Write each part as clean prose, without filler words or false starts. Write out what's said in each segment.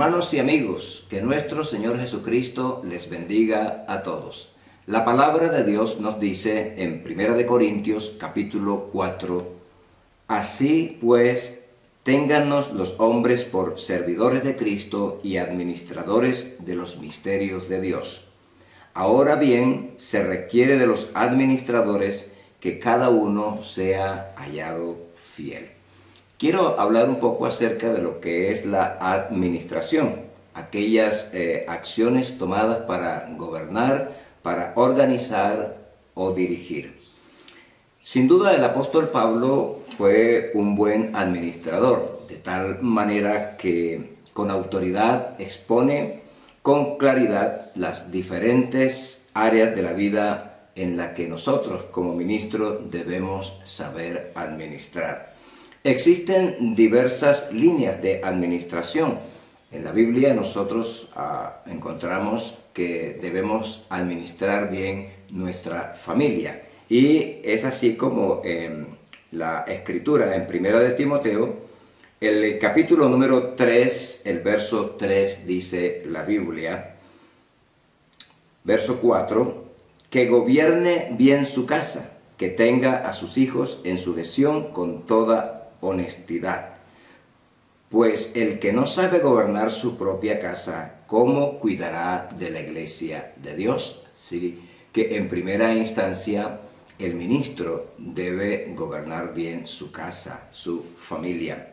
Hermanos y amigos, que nuestro Señor Jesucristo les bendiga a todos. La palabra de Dios nos dice en 1 Corintios capítulo 4, así pues, téngannos los hombres por servidores de Cristo y administradores de los misterios de Dios. Ahora bien, se requiere de los administradores que cada uno sea hallado fiel. Quiero hablar un poco acerca de lo que es la administración, aquellas acciones tomadas para gobernar, para organizar o dirigir. Sin duda el apóstol Pablo fue un buen administrador, de tal manera que con autoridad expone con claridad las diferentes áreas de la vida en la que nosotros como ministros debemos saber administrar. Existen diversas líneas de administración. En la Biblia nosotros encontramos que debemos administrar bien nuestra familia. Y es así como en la escritura en 1 de Timoteo, el capítulo número 3, el verso 3 dice la Biblia, verso 4, que gobierne bien su casa, que tenga a sus hijos en sujeción con toda honestidad. Pues el que no sabe gobernar su propia casa, ¿cómo cuidará de la iglesia de Dios? ¿Sí? Que en primera instancia el ministro debe gobernar bien su casa, su familia.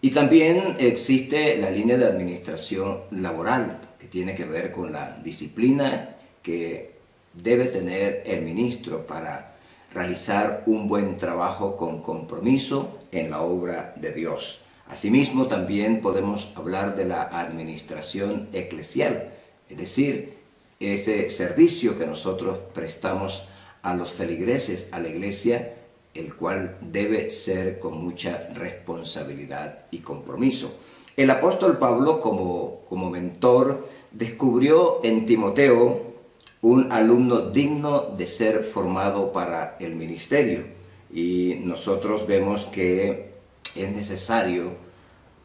Y también existe la línea de administración laboral, que tiene que ver con la disciplina que debe tener el ministro para realizar un buen trabajo con compromiso en la obra de Dios. Asimismo, también podemos hablar de la administración eclesial, es decir, ese servicio que nosotros prestamos a los feligreses, a la iglesia, el cual debe ser con mucha responsabilidad y compromiso. El apóstol Pablo, como mentor, descubrió en Timoteo un alumno digno de ser formado para el ministerio. Y nosotros vemos que es necesario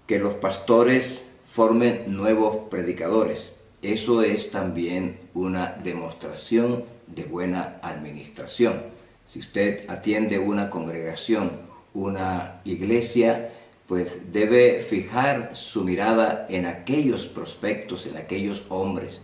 que los pastores formen nuevos predicadores. Eso es también una demostración de buena administración. Si usted atiende una congregación, una iglesia, pues debe fijar su mirada en aquellos prospectos, en aquellos hombres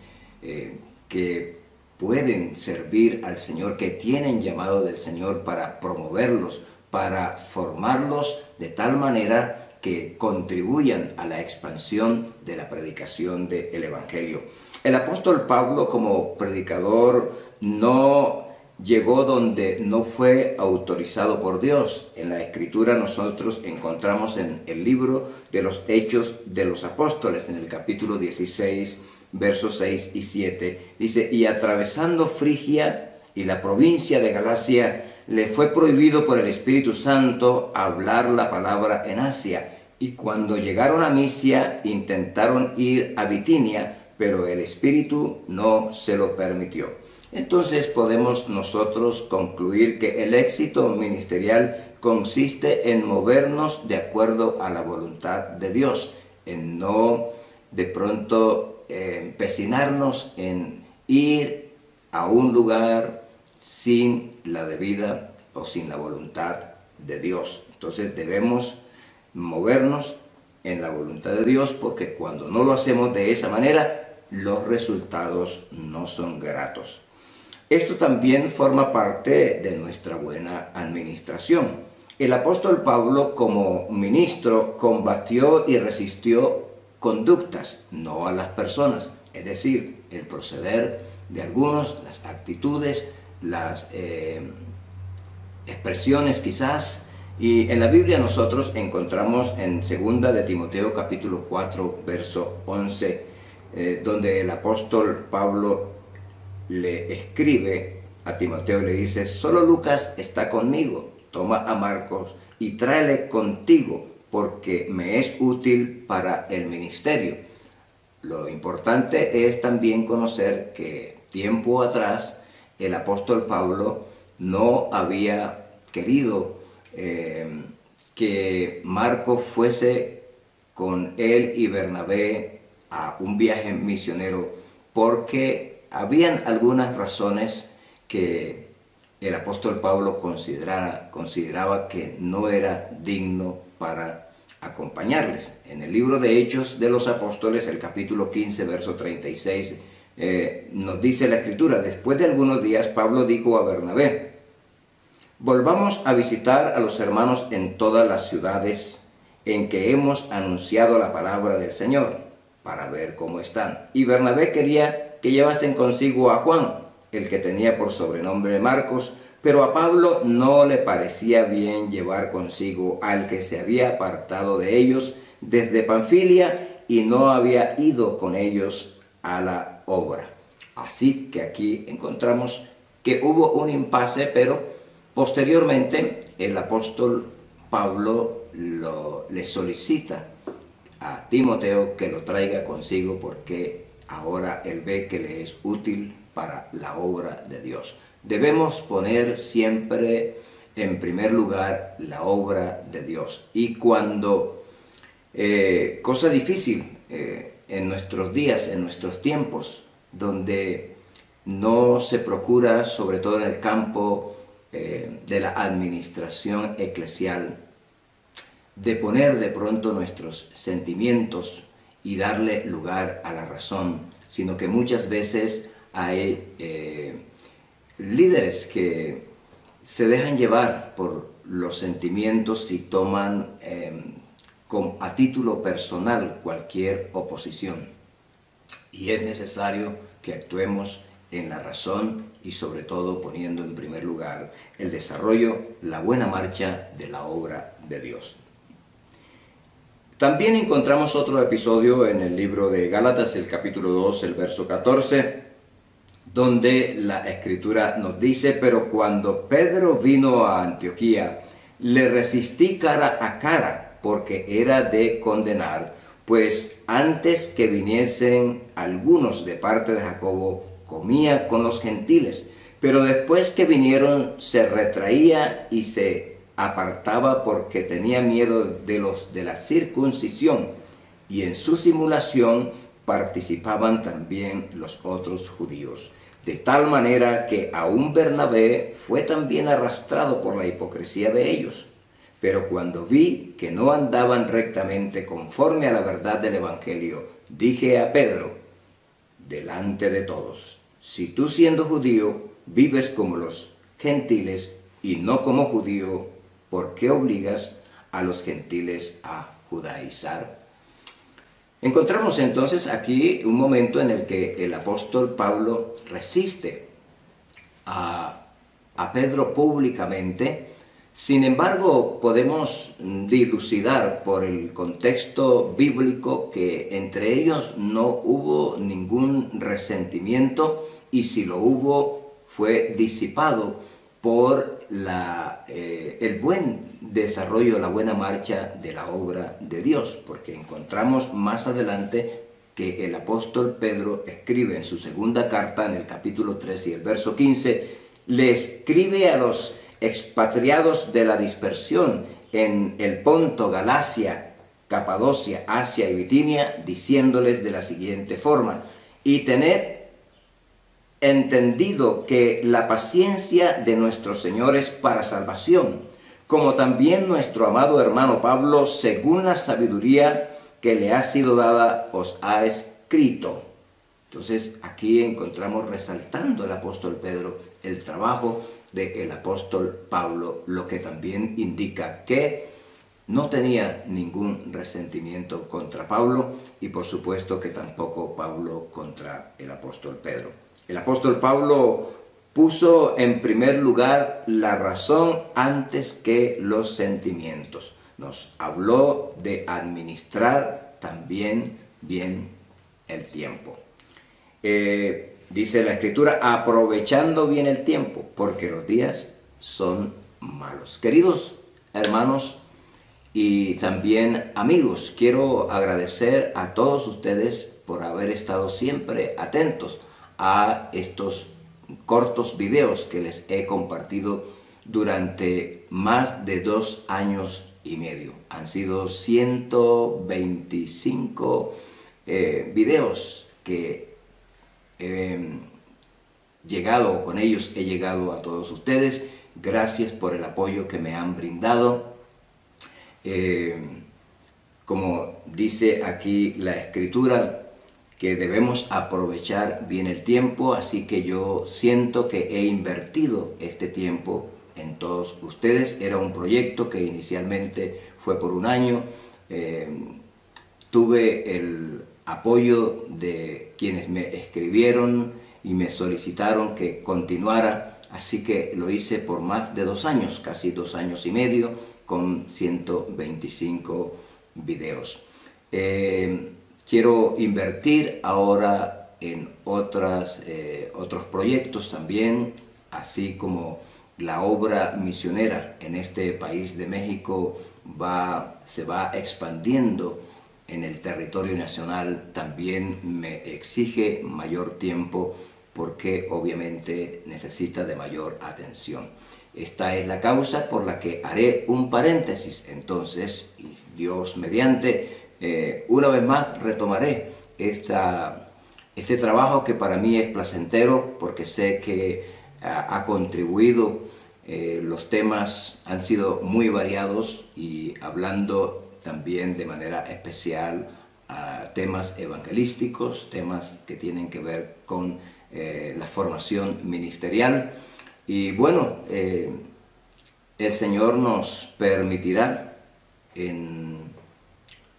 que pueden servir al Señor, que tienen llamado del Señor para promoverlos, para formarlos de tal manera que contribuyan a la expansión de la predicación del Evangelio. El apóstol Pablo, como predicador, no llegó donde no fue autorizado por Dios. En la Escritura nosotros encontramos en el libro de los Hechos de los Apóstoles, en el capítulo 16, versos 6 y 7, dice, y atravesando Frigia y la provincia de Galacia, le fue prohibido por el Espíritu Santo hablar la palabra en Asia. Y cuando llegaron a Misia, intentaron ir a Bitinia, pero el Espíritu no se lo permitió. Entonces podemos nosotros concluir que el éxito ministerial consiste en movernos de acuerdo a la voluntad de Dios, en no de pronto empecinarnos en ir a un lugar sin la debida o sin la voluntad de Dios. Entonces debemos movernos en la voluntad de Dios, porque cuando no lo hacemos de esa manera, los resultados no son gratos. Esto también forma parte de nuestra buena administración. El apóstol Pablo, como ministro, combatió y resistió conductas, no a las personas, es decir, el proceder de algunos, las actitudes, las expresiones quizás. Y en la Biblia nosotros encontramos en 2 de Timoteo capítulo 4, verso 11, donde el apóstol Pablo le escribe a Timoteo, le dice, solo Lucas está conmigo, toma a Marcos y tráele contigo, porque me es útil para el ministerio. Lo importante es también conocer que tiempo atrás el apóstol Pablo no había querido que Marcos fuese con él y Bernabé a un viaje misionero, porque habían algunas razones que el apóstol Pablo consideraba que no era digno para acompañarles. En el libro de Hechos de los Apóstoles, el capítulo 15, verso 36, nos dice la Escritura: después de algunos días, Pablo dijo a Bernabé: volvamos a visitar a los hermanos en todas las ciudades en que hemos anunciado la palabra del Señor, para ver cómo están. Y Bernabé quería que llevasen consigo a Juan, el que tenía por sobrenombre Marcos, pero a Pablo no le parecía bien llevar consigo al que se había apartado de ellos desde Panfilia y no había ido con ellos a la obra. Así que aquí encontramos que hubo un impasse, pero posteriormente el apóstol Pablo le solicita a Timoteo que lo traiga consigo, porque ahora él ve que le es útil para la obra de Dios. Debemos poner siempre en primer lugar la obra de Dios. Y cuando, cosa difícil en nuestros días, en nuestros tiempos, donde no se procura, sobre todo en el campo de la administración eclesial, de poner de pronto nuestros sentimientos y darle lugar a la razón, sino que muchas veces hay líderes que se dejan llevar por los sentimientos y toman a título personal cualquier oposición. Y es necesario que actuemos en la razón y sobre todo poniendo en primer lugar el desarrollo, la buena marcha de la obra de Dios. También encontramos otro episodio en el libro de Gálatas, el capítulo 2, el verso 14, donde la Escritura nos dice: pero cuando Pedro vino a Antioquía, le resistí cara a cara, porque era de condenar, pues antes que viniesen algunos de parte de Jacobo, comía con los gentiles, pero después que vinieron se retraía y se apartaba porque tenía miedo de los de la circuncisión, y en su simulación participaban también los otros judíos, de tal manera que aún Bernabé fue también arrastrado por la hipocresía de ellos. Pero cuando vi que no andaban rectamente conforme a la verdad del Evangelio, dije a Pedro, delante de todos: si tú, siendo judío, vives como los gentiles y no como judío, ¿por qué obligas a los gentiles a judaizar? Encontramos entonces aquí un momento en el que el apóstol Pablo resiste a Pedro públicamente. Sin embargo, podemos dilucidar por el contexto bíblico que entre ellos no hubo ningún resentimiento, y si lo hubo fue disipado por el buen desarrollo, la buena marcha de la obra de Dios, porque encontramos más adelante que el apóstol Pedro escribe en su segunda carta, en el capítulo 3 y el verso 15, le escribe a los expatriados de la dispersión en el Ponto, Galacia, Capadocia, Asia y Bitinia, diciéndoles de la siguiente forma: y tened entendido que la paciencia de nuestro Señor es para salvación, como también nuestro amado hermano Pablo, según la sabiduría que le ha sido dada, os ha escrito. Entonces aquí encontramos resaltando el apóstol Pedro el trabajo del apóstol Pablo, lo que también indica que no tenía ningún resentimiento contra Pablo, y por supuesto que tampoco Pablo contra el apóstol Pedro. El apóstol Pablo puso en primer lugar la razón antes que los sentimientos. Nos habló de administrar también bien el tiempo. Dice la Escritura, aprovechando bien el tiempo, porque los días son malos. Queridos hermanos y también amigos, quiero agradecer a todos ustedes por haber estado siempre atentos a estos cortos videos que les he compartido durante más de 2 años y y medio. Han sido 125 videos que con ellos he llegado a todos ustedes. Gracias por el apoyo que me han brindado. Como dice aquí la Escritura, que debemos aprovechar bien el tiempo, así que yo siento que he invertido este tiempo en todos ustedes. Era un proyecto que inicialmente fue por un año. Tuve el apoyo de quienes me escribieron y me solicitaron que continuara, así que lo hice por más de 2 años, casi 2 años y medio, con 125 videos. Quiero invertir ahora en otros proyectos también, así como la obra misionera en este país de México se va expandiendo en el territorio nacional. También me exige mayor tiempo porque obviamente necesita de mayor atención. Esta es la causa por la que haré un paréntesis. Entonces, y Dios mediante, una vez más retomaré este trabajo que para mí es placentero, porque sé que ha contribuido. Los temas han sido muy variados y hablando también de manera especial a temas evangelísticos, temas que tienen que ver con la formación ministerial. Y bueno, el Señor nos permitirá en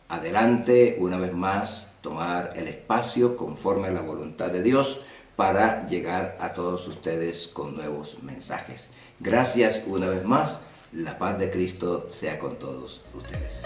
adelante, una vez más, tomar el espacio conforme a la voluntad de Dios para llegar a todos ustedes con nuevos mensajes. Gracias una vez más. La paz de Cristo sea con todos ustedes.